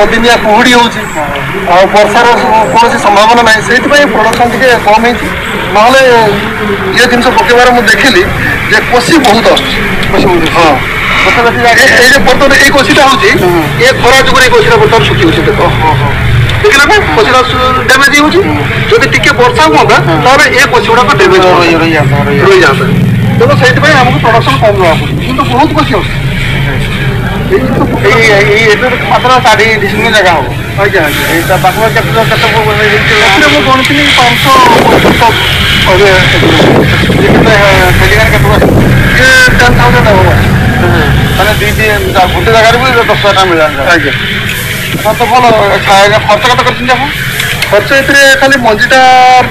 दिनिया कुहुड़ी हो वर्षार कौन संभावना ना से प्रोडक्शन टी कम हो ये जिन पकेबार मुझे देखिली जे कोशी बहुत हाँ बर्तमान ये कोशीटा हूँ ये खरा जुग कोशीटा बर्तमान सुखी देख देखिए ना कोशीटा डैमेज होती टी वर्षा हुआ तार ये कोशी गुड़ाक डैमेज रही जाता तेणु से आमको प्रोडक्शन कम रहा कि बहुत कोशी मात्र 60 डिसमिल जगह हम आज्ञा आज्ञा पाखा मुझे गणिली 500 10,000 हम मैंने गोटे जगार भी 10,000 मिल आज्ञा तो भल खर्च कत कर खर्च ये खाली मंजीटा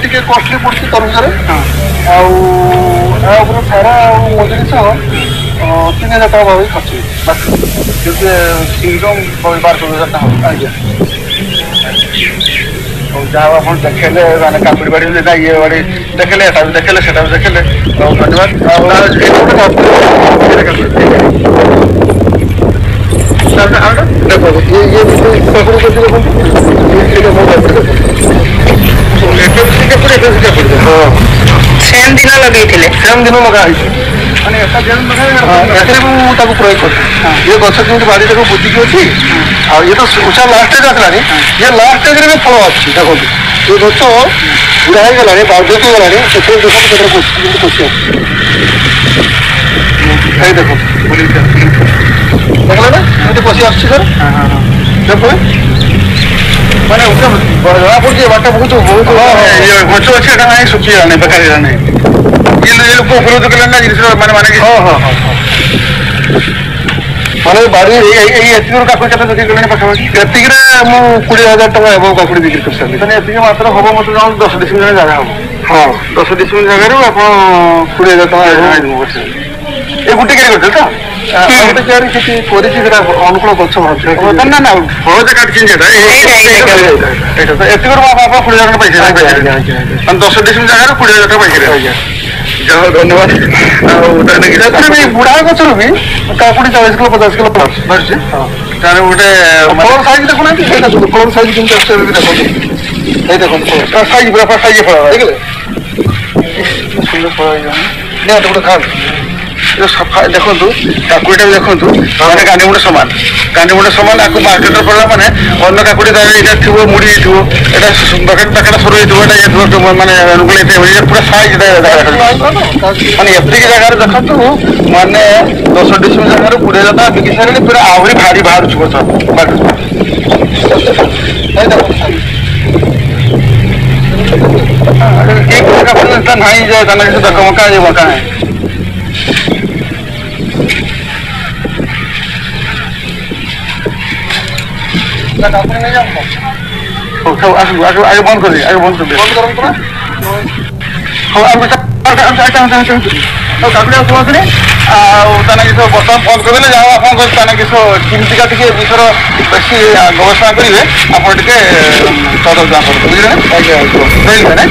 टी कस्टली पड़ती तरबुजर आउे सारा मंजूरी सह 3,000 टका भाव खर्च बाकी शीघ्र बार 2,000 टका आज्ञा जहाँ आप देखेले मैंने काकुड़ी बाड़ी ना ये बाड़ी देखेले देखेले से देखेले धन्यवाद देखो सेम दिन लगे सेम दिन लगा प्रयोग कर ये गछ जमी बाड़ी तक बुझिकी अच्छी ये तो उषा लास्ट स्टेज आसलानी ये लास्ट स्टेज में फल आस देखो ये गछ बुढ़ा हो गला बाउंड्री गला देखो कोशी देखो देखल ना ये कोशी आस सर देखो मैंने जना पड़ी बाट बहुत बहुत गच अच्छे ना सुखी जाने बेकार नहीं ये लोग उपलब्ध कले ना जिन मैंने माने हाँ हाँ हाँ माने बाड़ी एतिक काकुड़ी केते बिक्री कले पाखापाखि एतिक 20,000 टका एवं काकुड़ी बिक्री कर सकते एतिक मात्र हम मत 10 डिसमिल जगह हम हाँ 10 डिसमिल जगह आप 20,000 टका ये गुटे क्या करते तो गोटे क्या अनुकूल गच ना ना फल काट कि एतिक 20,000 पैसा 10 डिसमिल जगह 20,000 टका पैसा धन्यवाद बुढ़ा गचर भी काकुड़ी 40 किलो 50 किलो बाहर तार गोटे फल साइज देखुना फल साइज केमती देखो साइज पूरा साइज फल देखिए सुंदर फल नहीं गोटे खा सफा देखु काकुड़ी देखु मैंने गांडीमुंड सामान गांडीमुंड सामान आपको मार्केट पड़ा मैंने अन्न काकुड़ी यहाँ थी मुड़ी बकेट पैकेट सर होता मैंने पूरा साइज मैंने एतिक जगार देखु मैंने 10 डिसमिल जगह 20,000 बिकी सारे पूरा आहरी भारी बाहर नहीं जाए देख मका ये मका है आगे बंद कर दिए आगे बंद कर दिए काकुड़ी आसने बर्तमान बंद करदे जहाँ आप चिंतिका टी विषय बेसी गवेषणा करेंगे आप तदर्थ बुझे बुझे